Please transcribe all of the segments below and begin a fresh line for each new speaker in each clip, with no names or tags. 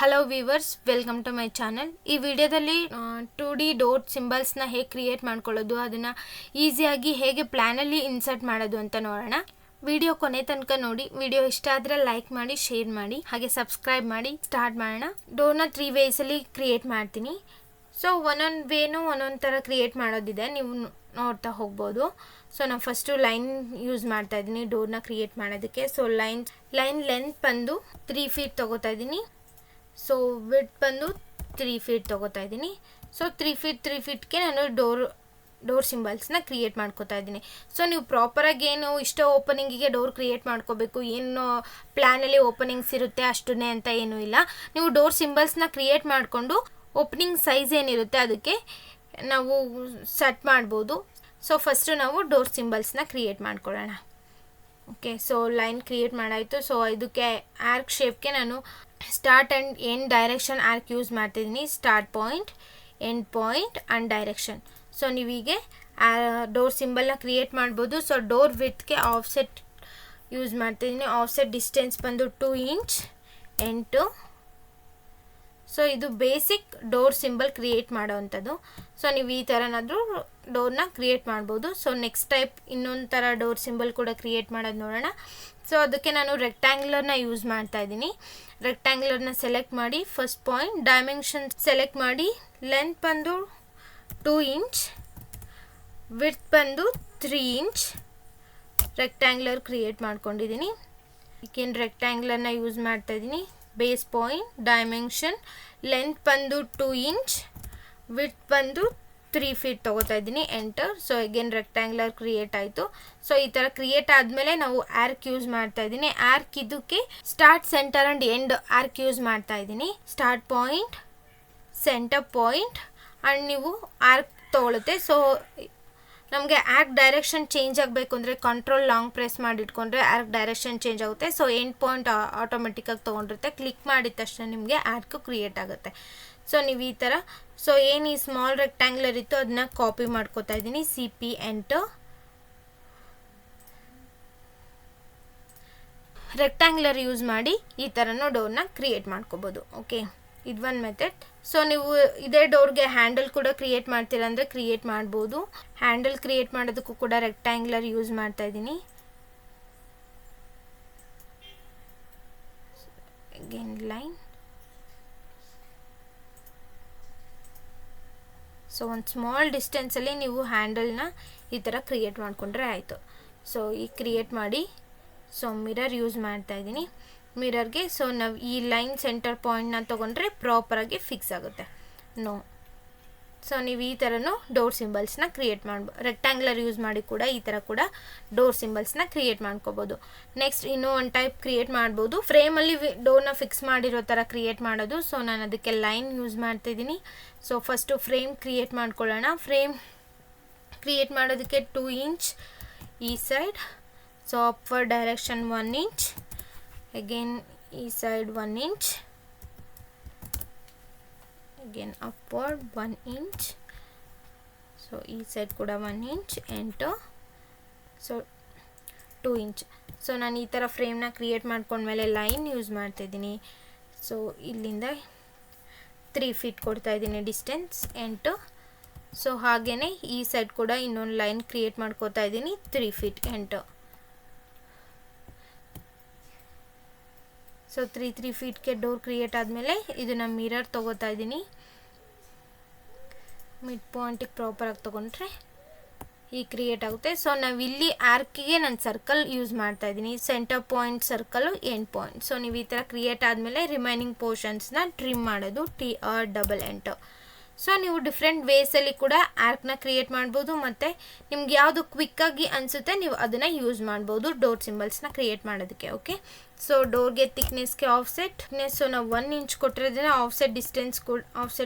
Hello viewers, welcome to my channel. ಈ ವಿಡಿಯೋದಲ್ಲಿ 2D door ಸಿಂಬಲ್ಸ್ನ ಹೇಗೆ ಕ್ರಿಯೇಟ್ ಮಾಡ್ಕೊಳ್ಳೋದು, ಅದನ್ನು ಈಸಿಯಾಗಿ ಹೇಗೆ ಪ್ಲ್ಯಾನಲ್ಲಿ ಇನ್ಸರ್ಟ್ ಮಾಡೋದು ಅಂತ ನೋಡೋಣ. ವಿಡಿಯೋ ಕೊನೆ ತನಕ ನೋಡಿ. ವಿಡಿಯೋ ಇಷ್ಟ ಆದರೆ ಲೈಕ್ ಮಾಡಿ, ಶೇರ್ ಮಾಡಿ, ಹಾಗೆ ಸಬ್ಸ್ಕ್ರೈಬ್ ಮಾಡಿ. ಸ್ಟಾರ್ಟ್ ಮಾಡೋಣ. ಡೋರ್ನ 3 ವೇಸಲ್ಲಿ ಕ್ರಿಯೇಟ್ ಮಾಡ್ತೀನಿ. ಸೊ ಒಂದೊಂದು ವೇನು ಒಂದೊಂದು ಥರ ಕ್ರಿಯೇಟ್ ಮಾಡೋದಿದೆ, ನೀವು ನೋಡ್ತಾ ಹೋಗ್ಬೋದು. ಸೊ ನಾನು ಫಸ್ಟು ಲೈನ್ ಯೂಸ್ ಮಾಡ್ತಾ ಇದ್ದೀನಿ ಡೋರ್ನ ಕ್ರಿಯೇಟ್ ಮಾಡೋದಕ್ಕೆ. ಸೊ ಲೈನ್ ಲೆಂತ್ ಬಂದು 3 ಫೀಟ್ ತೊಗೋತಾ ಇದ್ದೀನಿ. ಸೊ ವಿಡ್ತ್ ಬಂದು 3 ಫೀಟ್ ತೊಗೋತಾ ಇದ್ದೀನಿ. ಸೊ 3 ಫೀಟ್ಗೆ ನಾನು ಡೋರ್ ಸಿಂಬಲ್ಸ್ನ ಕ್ರಿಯೇಟ್ ಮಾಡ್ಕೋತಾ ಇದ್ದೀನಿ. ಸೊ ನೀವು ಪ್ರಾಪರಾಗಿ ಏನು ಇಷ್ಟ ಓಪನಿಂಗಿಗೆ ಡೋರ್ ಕ್ರಿಯೇಟ್ ಮಾಡ್ಕೋಬೇಕು, ಏನು ಪ್ಲ್ಯಾನಲ್ಲಿ ಓಪನಿಂಗ್ಸ್ ಇರುತ್ತೆ ಅಷ್ಟನ್ನೇ ಅಂತ ಏನೂ ಇಲ್ಲ. ನೀವು ಡೋರ್ ಸಿಂಬಲ್ಸ್ನ ಕ್ರಿಯೇಟ್ ಮಾಡಿಕೊಂಡು ಓಪನಿಂಗ್ ಸೈಜ್ ಏನಿರುತ್ತೆ ಅದಕ್ಕೆ ನಾವು ಸೆಟ್ ಮಾಡ್ಬೋದು. ಸೊ ಫಸ್ಟು ನಾವು ಡೋರ್ ಸಿಂಬಲ್ಸ್ನ ಕ್ರಿಯೇಟ್ ಮಾಡ್ಕೊಳ್ಳೋಣ. ಓಕೆ, ಸೊ ಲೈನ್ ಕ್ರಿಯೇಟ್ ಮಾಡಾಯಿತು. ಸೊ ಇದಕ್ಕೆ ಆರ್ಕ್ ಶೇಪ್ಗೆ ನಾನು start and end direction arc use ಮಾಡ್ತಿದ್ದೀನಿ. Start point, end point and direction. So ನೀವೀಗೆ ಡೋರ್ ಸಿಂಬಲ್ನ ಕ್ರಿಯೇಟ್ ಮಾಡ್ಬೋದು. ಸೊ ಡೋರ್ ವಿಡ್ತ್ಗೆ ಆಫ್ಸೆಟ್ ಯೂಸ್ ಮಾಡ್ತಿದ್ದೀನಿ. ಆಫ್ಸೆಟ್ ಡಿಸ್ಟೆನ್ಸ್ ಬಂದು 2 ಇಂಚ್ 8. ಸೊ ಇದು basic door symbol create ಮಾಡೋವಂಥದ್ದು. So ನೀವು ಈ ಥರನಾದರೂ ಡೋರ್ನ ಕ್ರಿಯೇಟ್ ಮಾಡ್ಬೋದು. ಸೊ ನೆಕ್ಸ್ಟ್ ಟೈಪ್ ಇನ್ನೊಂದು ಥರ ಡೋರ್ ಸಿಂಬಲ್ ಕೂಡ ಕ್ರಿಯೇಟ್ ಮಾಡೋದು ನೋಡೋಣ. ಸೊ ಅದಕ್ಕೆ ನಾನು ರೆಕ್ಟ್ಯಾಂಗ್ಯುಲರ್ನ ಯೂಸ್ ಮಾಡ್ತಾ ಇದ್ದೀನಿ. ರೆಕ್ಟ್ಯಾಂಗ್ಯುಲರ್ನ ಸೆಲೆಕ್ಟ್ ಮಾಡಿ, ಫಸ್ಟ್ ಪಾಯಿಂಟ್ ಡೈಮೆನ್ಷನ್ ಸೆಲೆಕ್ಟ್ ಮಾಡಿ, ಲೆಂತ್ ಬಂದು 2 ಇಂಚ್, ವಿಡ್ತ್ ಬಂದು 3 ಇಂಚ್ ರೆಕ್ಟ್ಯಾಂಗ್ಯುಲರ್ ಕ್ರಿಯೇಟ್ ಮಾಡ್ಕೊಂಡಿದ್ದೀನಿ. ಈಗೇನು ರೆಕ್ಟ್ಯಾಂಗ್ಯುಲರ್ನ ಯೂಸ್ ಮಾಡ್ತಾ ಇದ್ದೀನಿ. ಬೇಸ್ ಪಾಯಿಂಟ್, ಡೈಮೆನ್ಷನ್, ಲೆಂತ್ ಬಂದು 2 ಇಂಚ್, ವಿಡ್ತ್ ಬಂದು 3 ಫೀಟ್ ತೊಗೋತಾ ಇದ್ದೀನಿ. Enter. So again rectangular create ಆಯಿತು. ಸೊ ಈ ಥರ ಕ್ರಿಯೇಟ್ ಆದಮೇಲೆ ನಾವು ಆರ್ಕ್ ಯೂಸ್ ಮಾಡ್ತಾ ಇದ್ದೀನಿ. ಆರ್ಕ್ ಇದಕ್ಕೆ start, centre and end arc use ಮಾಡ್ತಾ ಇದ್ದೀನಿ. Start point, centre point and ನೀವು ಆರ್ಕ್ ತೊಗೊಳುತ್ತೆ. ಸೊ ನಮಗೆ ಆರ್ಕ್ ಡೈರೆಕ್ಷನ್ ಚೇಂಜ್ ಆಗಬೇಕು ಅಂದರೆ ಕಂಟ್ರೋಲ್ ಲಾಂಗ್ ಪ್ರೆಸ್ ಮಾಡಿಟ್ಕೊಂಡ್ರೆ ಆರ್ಕ್ ಡೈರೆಕ್ಷನ್ ಚೇಂಜ್ ಆಗುತ್ತೆ. ಸೊ ಎಂಡ್ ಪಾಯಿಂಟ್ ಆಟೋಮೆಟಿಕ್ಕಾಗಿ ತೊಗೊಂಡಿರುತ್ತೆ. ಕ್ಲಿಕ್ ಮಾಡಿದ ತಕ್ಷಣ ನಿಮಗೆ ಆರ್ಕ್ ಕ್ರಿಯೇಟ್ ಆಗುತ್ತೆ. ಸೊ ನೀವು ಈ ಥರ, ಸೊ ಏನು ಈ ಸ್ಮಾಲ್ ರೆಕ್ಟ್ಯಾಂಗ್ಯುಲರ್ ಇತ್ತು ಅದನ್ನ ಕಾಪಿ ಮಾಡ್ಕೋತಾ ಇದ್ದೀನಿ. CP enter. ರೆಕ್ಟ್ಯಾಂಗ್ಯುಲರ್ ಯೂಸ್ ಮಾಡಿ ಈ ಥರನೂ ಡೋರ್ನ ಕ್ರಿಯೇಟ್ ಮಾಡ್ಕೋಬೋದು. ಓಕೆ, ಇದು ಒಂದು ಮೆಥಡ್. ಸೊ ನೀವು ಇದೇ ಡೋರ್ಗೆ ಹ್ಯಾಂಡಲ್ ಕೂಡ ಕ್ರಿಯೇಟ್ ಮಾಡ್ತೀರಾ ಅಂದರೆ ಕ್ರಿಯೇಟ್ ಮಾಡ್ಬೋದು. ಹ್ಯಾಂಡಲ್ ಕ್ರಿಯೇಟ್ ಮಾಡೋದಕ್ಕೂ ಕೂಡ ರೆಕ್ಟ್ಯಾಂಗ್ಯುಲರ್ ಯೂಸ್ ಮಾಡ್ತಾ ಇದ್ದೀನಿ. Again line. ಸೊ ಒಂದು ಸ್ಮಾಲ್ ಡಿಸ್ಟೆನ್ಸಲ್ಲಿ ನೀವು ಹ್ಯಾಂಡಲ್ನ ಈ ಥರ ಕ್ರಿಯೇಟ್ ಮಾಡಿಕೊಂಡ್ರೆ ಆಯಿತು. ಸೊ ಈಗ ಕ್ರಿಯೇಟ್ ಮಾಡಿ, ಸೊ ಮಿರರ್ ಯೂಸ್ ಮಾಡ್ತಾ ಇದ್ದೀನಿ. ಮಿರರ್ಗೆ ಸೊ ನಾವು ಈ ಲೈನ್ ಸೆಂಟರ್ ಪಾಯಿಂಟ್ನ ತೊಗೊಂಡ್ರೆ ಪ್ರಾಪರಾಗಿ ಫಿಕ್ಸ್ ಆಗುತ್ತೆ. ನೋ. ಸೊ ನೀವು ಈ ಥರನೂ ಡೋರ್ ಸಿಂಬಲ್ಸ್ನ ಕ್ರಿಯೇಟ್ ಮಾಡ್ಬೋದು. ರೆಕ್ಟ್ಯಾಂಗ್ಯುಲರ್ ಯೂಸ್ ಮಾಡಿ ಕೂಡ ಈ ಥರ ಕೂಡ ಡೋರ್ ಸಿಂಬಲ್ಸ್ನ ಕ್ರಿಯೇಟ್ ಮಾಡ್ಕೋಬೋದು. ನೆಕ್ಸ್ಟ್ ಇನ್ನೂ ಒಂದು ಟೈಪ್ ಕ್ರಿಯೇಟ್ ಮಾಡ್ಬೋದು. ಫ್ರೇಮಲ್ಲಿ ಡೋರ್ನ ಫಿಕ್ಸ್ ಮಾಡಿರೋ ಥರ ಕ್ರಿಯೇಟ್ ಮಾಡೋದು. ಸೊ ನಾನು ಅದಕ್ಕೆ ಲೈನ್ ಯೂಸ್ ಮಾಡ್ತಿದ್ದೀನಿ. ಸೊ ಫಸ್ಟು ಫ್ರೇಮ್ ಕ್ರಿಯೇಟ್ ಮಾಡ್ಕೊಳ್ಳೋಣ. ಫ್ರೇಮ್ ಕ್ರಿಯೇಟ್ ಮಾಡೋದಕ್ಕೆ 2 ಇಂಚ್ ಈ side. So upward direction 1 inch. again ಈ side 1 inch, again upward 1 inch. So ಈ ಸೈಡ್ ಕೂಡ 1 inch, enter. So 2 inch. So ನಾನು ಈ ಥರ ಫ್ರೇಮ್ನ ಕ್ರಿಯೇಟ್ ಮಾಡ್ಕೊಂಡ್ಮೇಲೆ ಲೈನ್ ಯೂಸ್ ಮಾಡ್ತಾಯಿದ್ದೀನಿ. ಸೊ ಇಲ್ಲಿಂದ 3 ಫೀಟ್ ಕೊಡ್ತಾ ಇದ್ದೀನಿ ಡಿಸ್ಟೆನ್ಸ್, ಎಂಟರ್. ಸೊ ಹಾಗೆಯೇ ಈ ಸೈಡ್ ಕೂಡ ಇನ್ನೊಂದು ಲೈನ್ ಕ್ರಿಯೇಟ್ ಮಾಡ್ಕೋತಾ ಇದ್ದೀನಿ, 3 ಫೀಟ್, ಎಂಟರ್. ಸೊ 3 ಫೀಟ್ಗೆ ಡೋರ್ ಕ್ರಿಯೇಟ್ ಆದಮೇಲೆ ಇದನ್ನು ಮಿರರ್ ತೊಗೋತಾ ಇದ್ದೀನಿ. ಮಿಡ್ ಪಾಯಿಂಟಿಗೆ ಪ್ರಾಪರಾಗಿ ತೊಗೊಂಡ್ರೆ ಈ ಕ್ರಿಯೇಟ್ ಆಗುತ್ತೆ. ಸೊ ನಾವಿಲ್ಲಿ ಆರ್ಕಿಗೆ ನಾನು ಸರ್ಕಲ್ ಯೂಸ್ ಮಾಡ್ತಾ ಇದ್ದೀನಿ. Centre point circle, end point. So ನೀವು ಈ ಥರ ಕ್ರಿಯೇಟ್ ಆದಮೇಲೆ ರಿಮೈನಿಂಗ್ ಪೋರ್ಷನ್ಸ್ನ ಟ್ರಿಮ್ ಮಾಡೋದು, TR ಎಂಟರ್. ಸೊ ನೀವು ಡಿಫ್ರೆಂಟ್ ವೇಸಲ್ಲಿ ಕೂಡ ಆರ್ಕ್ನ ಕ್ರಿಯೇಟ್ ಮಾಡ್ಬೋದು. ಮತ್ತು ನಿಮ್ಗೆ ಯಾವುದು ಕ್ವಿಕ್ಕಾಗಿ ಅನಿಸುತ್ತೆ ನೀವು ಅದನ್ನು ಯೂಸ್ ಮಾಡ್ಬೋದು ಡೋರ್ ಸಿಂಬಲ್ಸ್ನ ಕ್ರಿಯೇಟ್ ಮಾಡೋದಕ್ಕೆ. ಓಕೆ, ಸೊ ಡೋರ್ಗೆ ಥಿಕ್ನೆಸ್ಗೆ ಆಫ್ಸೆಟ್. ಸೊ ನಾವು 1 ಇಂಚ್ ಕೊಟ್ಟಿರೋದನ್ನ ಆಫ್ಸೆಟ್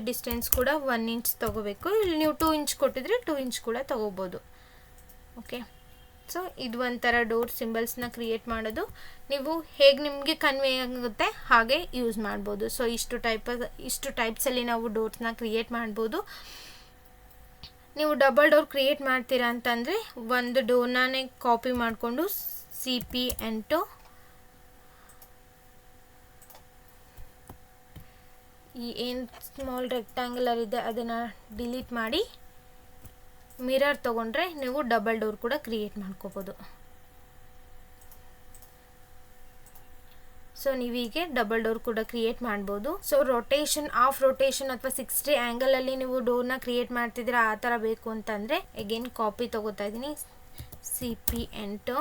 ಡಿಸ್ಟೆನ್ಸ್ ಕೂಡ 1 ಇಂಚ್ ತೊಗೋಬೇಕು. ಇಲ್ಲಿ ನೀವು 2 ಇಂಚ್ ಕೊಟ್ಟಿದ್ರೆ 2 ಇಂಚ್ ಕೂಡ ತೊಗೋಬೋದು. ಓಕೆ, ಸೊ ಇದು ಒಂಥರ ಡೋರ್ ಸಿಂಬಲ್ಸ್ನ ಕ್ರಿಯೇಟ್ ಮಾಡೋದು. ನೀವು ಹೇಗೆ ನಿಮಗೆ ಕನ್ವೆ ಆಗುತ್ತೆ ಹಾಗೆ ಯೂಸ್ ಮಾಡ್ಬೋದು. ಸೊ ಇಷ್ಟು ಟೈಪ್ಸಲ್ಲಿ ನಾವು ಡೋರ್ಸ್ನ ಕ್ರಿಯೇಟ್ ಮಾಡ್ಬೋದು. ನೀವು ಡಬಲ್ ಡೋರ್ ಕ್ರಿಯೇಟ್ ಮಾಡ್ತೀರಾ ಅಂತಂದರೆ ಒಂದು ಡೋರ್ನೇ ಕಾಪಿ ಮಾಡಿಕೊಂಡು CP ಎಂಟು ಈ ಏನು ಸ್ಮಾಲ್ ರೆಕ್ಟ್ಯಾಂಗುಲರ್ ಇದೆ ಅದನ್ನು ಡಿಲೀಟ್ ಮಾಡಿ ಮಿರರ್ ತೊಗೊಂಡ್ರೆ ನೀವು ಡಬಲ್ ಡೋರ್ ಕೂಡ ಕ್ರಿಯೇಟ್ ಮಾಡ್ಕೋಬೋದು. ಸೊ ನೀವೀಗೆ ಡಬಲ್ ಡೋರ್ ಕೂಡ ಕ್ರಿಯೇಟ್ ಮಾಡ್ಬೋದು. ಸೊ ರೊಟೇಷನ್, ಆಫ್ ರೊಟೇಷನ್ ಅಥವಾ 60 ಆ್ಯಂಗಲಲ್ಲಿ ನೀವು ಡೋರ್ನ ಕ್ರಿಯೇಟ್ ಮಾಡ್ತಿದ್ದೀರಾ ಆ ಥರ ಬೇಕು ಅಂತಂದರೆ ಅಗೇನ್ ಕಾಪಿ ತೊಗೋತಾ ಇದ್ದೀನಿ, CP8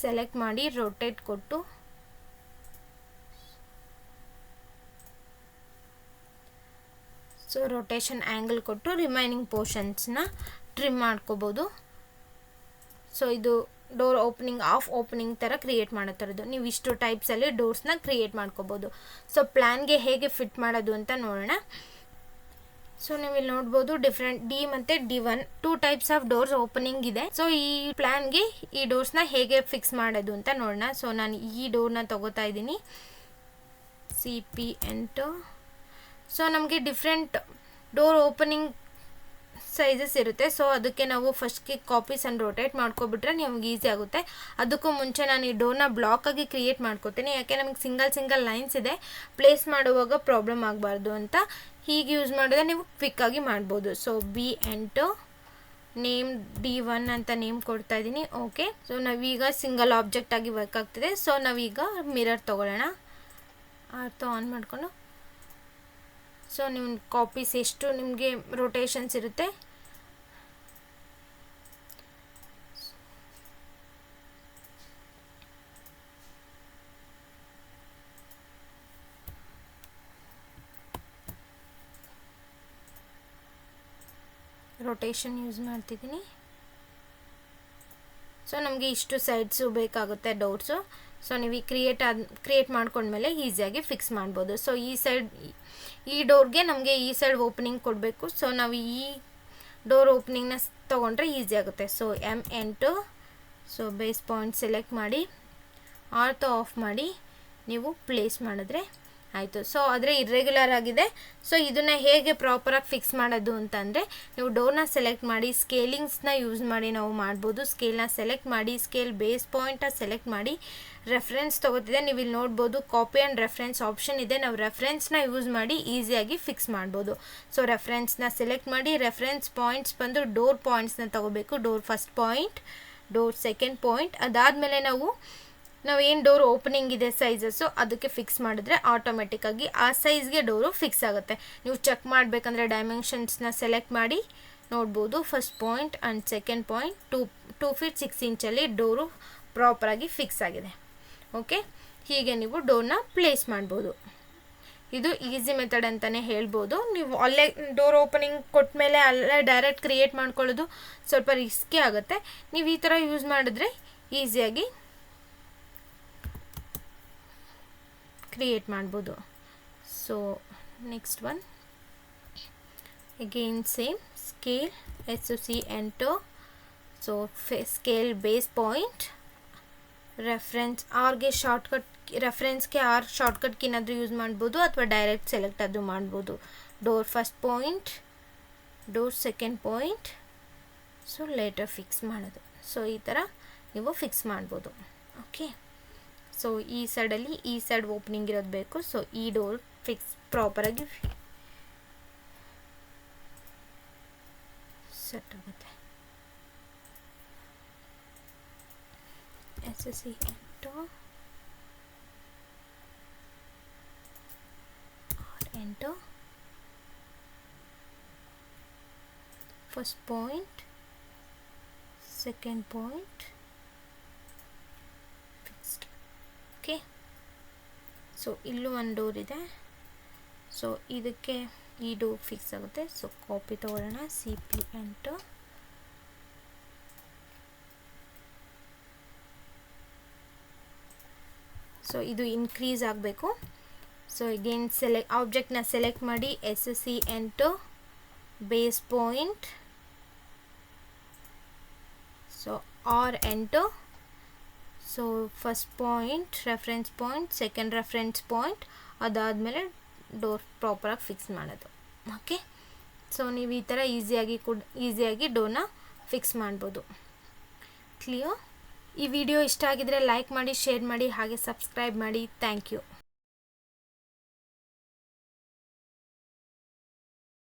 ಸೆಲೆಕ್ಟ್ ಮಾಡಿ ರೊಟೇಟ್ ಕೊಟ್ಟು ಸೊ ರೊಟೇಷನ್ ಆ್ಯಂಗಲ್ ಕೊಟ್ಟು ರಿಮೈನಿಂಗ್ ಪೋರ್ಷನ್ಸ್ನ ಟ್ರಿಮ್ ಮಾಡ್ಕೋಬೋದು. ಸೊ ಇದು ಡೋರ್ ಓಪನಿಂಗ್, ಆಫ್ ಓಪನಿಂಗ್ ಥರ ಕ್ರಿಯೇಟ್ ಮಾಡೋ ಥರದ್ದು ನೀವು ಇಷ್ಟು ಟೈಪ್ಸಲ್ಲಿ ಡೋರ್ಸ್ನ ಕ್ರಿಯೇಟ್ ಮಾಡ್ಕೋಬೋದು. ಸೊ ಪ್ಲ್ಯಾನ್ಗೆ ಹೇಗೆ ಫಿಟ್ ಮಾಡೋದು ಅಂತ ನೋಡೋಣ. ಸೊ ನೀವು ಇಲ್ಲಿ ನೋಡ್ಬೋದು ಡಿಫ್ರೆಂಟ್ D ಮತ್ತು D1 2 types of doors opening ಇದೆ. ಸೊ ಈ ಪ್ಲ್ಯಾನ್ಗೆ ಈ ಡೋರ್ಸ್ನ ಹೇಗೆ ಫಿಕ್ಸ್ ಮಾಡೋದು ಅಂತ ನೋಡೋಣ. ಸೊ ನಾನು ಈ ಡೋರ್ನ ತಗೋತಾ ಇದ್ದೀನಿ, CP8. ಸೊ ನಮಗೆ ಡಿಫ್ರೆಂಟ್ ಡೋರ್ ಓಪನಿಂಗ್ ಸೈಜಸ್ ಇರುತ್ತೆ. ಸೊ ಅದಕ್ಕೆ ನಾವು ಫಸ್ಟ್ಗೆ ಕಾಪೀಸ್ ಆ್ಯಂಡ್ ರೊಟೇಟ್ ಮಾಡ್ಕೊಬಿಟ್ರೆ ನಮಗೆ ಈಸಿ ಆಗುತ್ತೆ. ಅದಕ್ಕೂ ಮುಂಚೆ ನಾನು ಈ ಡೋರ್ನ ಬ್ಲಾಕಾಗಿ ಕ್ರಿಯೇಟ್ ಮಾಡ್ಕೋತೀನಿ, ಯಾಕೆ ನಮಗೆ ಸಿಂಗಲ್ ಲೈನ್ಸ್ ಇದೆ, ಪ್ಲೇಸ್ ಮಾಡುವಾಗ ಪ್ರಾಬ್ಲಮ್ ಆಗಬಾರ್ದು ಅಂತ. ಹೀಗೆ ಯೂಸ್ ಮಾಡಿದ್ರೆ ನೀವು ಕ್ವಿಕ್ಕಾಗಿ ಮಾಡ್ಬೋದು. ಸೊ B8 ನೇಮ್ D1 ಅಂತ ನೇಮ್ ಕೊಡ್ತಾ ಇದ್ದೀನಿ. ಓಕೆ, ಸೊ ನಾವೀಗ ಸಿಂಗಲ್ ಆಬ್ಜೆಕ್ಟ್ ಆಗಿ ವರ್ಕ್ ಆಗ್ತಿದೆ. ಸೊ ನಾವೀಗ ಮಿರರ್ ತೊಗೊಳ್ಳೋಣ, ಆರ್ತ ಆನ್ ಮಾಡಿಕೊಂಡು. ಸೊ ನೀವು ಕಾಪೀಸ್ ಎಷ್ಟು ನಿಮಗೆ ರೊಟೇಷನ್ಸ್ ಇರುತ್ತೆ ರೊಟೇಷನ್ ಯೂಸ್ ಮಾಡ್ತಿದ್ದೀನಿ. ಸೊ ನಮಗೆ ಇಷ್ಟು ಸೈಡ್ಸು ಬೇಕಾಗುತ್ತೆ ಡೋರ್ಸು. ಸೊ ನೀವು ಕ್ರಿಯೇಟ್ ಮಾಡ್ಕೊಂಡ್ಮೇಲೆ ಈಸಿಯಾಗಿ ಫಿಕ್ಸ್ ಮಾಡ್ಬೋದು. ಸೊ ಈ ಸೈಡ್, ಈ ಡೋರ್ಗೆ ನಮಗೆ ಈ ಸೈಡ್ ಓಪನಿಂಗ್ ಕೊಡಬೇಕು. ಸೊ ನಾವು ಈ ಡೋರ್ ಓಪನಿಂಗ್ನ ತೊಗೊಂಡ್ರೆ ಈಸಿ ಆಗುತ್ತೆ. So M8 so base point select ಮಾಡಿ ಆರ್ತ ಆಫ್ ಮಾಡಿ ನೀವು ಪ್ಲೇಸ್ ಮಾಡಿದ್ರೆ ಆಯಿತು. ಸೊ ಆದರೆ ಇರ್ರೆಗ್ಯುಲರ್ ಆಗಿದೆ. ಸೊ ಇದನ್ನು ಹೇಗೆ ಪ್ರಾಪರಾಗಿ ಫಿಕ್ಸ್ ಮಾಡೋದು ಅಂತಂದರೆ ನೀವು ಡೋರ್ನ ಸೆಲೆಕ್ಟ್ ಮಾಡಿ ಸ್ಕೇಲಿಂಗ್ಸ್ನ ಯೂಸ್ ಮಾಡಿ ನಾವು ಮಾಡ್ಬೋದು. ಸ್ಕೇಲ್ನ ಸೆಲೆಕ್ಟ್ ಮಾಡಿ ಸ್ಕೇಲ್ ಬೇಸ್ ಪಾಯಿಂಟನ್ನು ಸೆಲೆಕ್ಟ್ ಮಾಡಿ ರೆಫರೆನ್ಸ್ ತೊಗೋತಿದೆ. ನೀವು ಇಲ್ಲಿ ನೋಡ್ಬೋದು ಕಾಪಿ ಆ್ಯಂಡ್ ರೆಫರೆನ್ಸ್ ಆಪ್ಷನ್ ಇದೆ. ನಾವು ರೆಫರೆನ್ಸ್ನ ಯೂಸ್ ಮಾಡಿ ಈಸಿಯಾಗಿ ಫಿಕ್ಸ್ ಮಾಡ್ಬೋದು. ಸೊ ರೆಫರೆನ್ಸ್ನ ಸೆಲೆಕ್ಟ್ ಮಾಡಿ ರೆಫರೆನ್ಸ್ ಪಾಯಿಂಟ್ಸ್ ಬಂದು ಡೋರ್ ಪಾಯಿಂಟ್ಸ್ನ ತೊಗೋಬೇಕು. Door first point, door second point. ಅದಾದಮೇಲೆ ನಾವೇನು ಡೋರ್ ಓಪನಿಂಗ್ ಇದೆ ಸೈಜಸ್ಸು ಅದಕ್ಕೆ ಫಿಕ್ಸ್ ಮಾಡಿದ್ರೆ ಆಟೋಮೆಟಿಕ್ಕಾಗಿ ಆ ಸೈಜ್ಗೆ ಡೋರು ಫಿಕ್ಸ್ ಆಗುತ್ತೆ. ನೀವು ಚೆಕ್ ಮಾಡಬೇಕಂದ್ರೆ ಡೈಮೆನ್ಷನ್ಸ್ನ ಸೆಲೆಕ್ಟ್ ಮಾಡಿ ನೋಡ್ಬೋದು. First point and second point 2 feet 6 inch door ಪ್ರಾಪರಾಗಿ ಫಿಕ್ಸ್ ಆಗಿದೆ. ಓಕೆ, ಹೀಗೆ ನೀವು ಡೋರ್ನ ಪ್ಲೇಸ್ ಮಾಡ್ಬೋದು. ಇದು ಈಸಿ ಮೆಥಡ್ ಅಂತಲೇ ಹೇಳ್ಬೋದು. ನೀವು ಅಲ್ಲೇ ಡೋರ್ ಓಪನಿಂಗ್ ಕೊಟ್ಟ ಮೇಲೆ ಅಲ್ಲೇ ಡೈರೆಕ್ಟ್ ಕ್ರಿಯೇಟ್ ಮಾಡ್ಕೊಳ್ಳೋದು ಸ್ವಲ್ಪ ರಿಸ್ಕಿ ಆಗುತ್ತೆ. ನೀವು ಈ ಥರ ಯೂಸ್ ಮಾಡಿದ್ರೆ ಈಸಿಯಾಗಿ ಕ್ರಿಯೇಟ್ ಮಾಡ್ಬೋದು. So next one again same scale SOC8. So scale base point reference ಆರ್ಗೆ ಶಾರ್ಟ್ಕಟ್, ರೆಫರೆನ್ಸ್ಗೆ ಆರ್ ಶಾರ್ಟ್ಕಟ್ಗೆ ಏನಾದರೂ ಯೂಸ್ ಮಾಡ್ಬೋದು ಅಥವಾ ಡೈರೆಕ್ಟ್ ಸೆಲೆಕ್ಟ್ ಆದರೂ ಮಾಡ್ಬೋದು. Door first point, door second point. So later fix ಮಾಡೋದು. ಸೊ ಈ ಥರ ನೀವು ಫಿಕ್ಸ್ ಮಾಡ್ಬೋದು. ಓಕೆ, ಸೊ ಈ ಸೈಡಲ್ಲಿ ಈ ಸೈಡ್ ಓಪನಿಂಗ್ ಇರೋದು ಬೇಕು. ಸೊ ಈ ಡೋರ್ ಫಿಕ್ಸ್ ಪ್ರಾಪರಾಗಿ ಸೆಟ್ ಆಗುತ್ತೆ. SOC8 R8 first point, second point fixed. Okay, so ಇಲ್ಲೂ ಒಂದು ಡೋರ್ ಇದೆ. ಸೊ ಇದಕ್ಕೆ ಈ ಡೋರ್ ಫಿಕ್ಸ್ ಆಗುತ್ತೆ. ಸೊ ಕಾಪಿ ತಗೊಳ್ಳೋಣ, CP8. ಸೊ ಇದು ಇನ್ಕ್ರೀಸ್ ಆಗಬೇಕು. ಸೊ ಅಗೇನ್ ಆಬ್ಜೆಕ್ಟ್ನ ಸೆಲೆಕ್ಟ್ ಮಾಡಿ SOC8 base point, so R8. So first point reference point, second reference point. ಅದಾದಮೇಲೆ ಪ್ರಾಪರಾಗಿ ಫಿಕ್ಸ್ ಮಾಡೋದು. ಓಕೆ, ಸೊ ನೀವು ಈ ಥರ ಈಸಿಯಾಗಿ ಡೋರ್ನ ಫಿಕ್ಸ್ ಮಾಡ್ಬೋದು. ಕ್ಲಿಯರ್? ಈ ವಿಡಿಯೋ ಇಷ್ಟ ಆಗಿದ್ರೆ ಲೈಕ್ ಮಾಡಿ, ಶೇರ್ ಮಾಡಿ, ಹಾಗೆ ಸಬ್ಸ್ಕ್ರೈಬ್ ಮಾಡಿ. Thank you.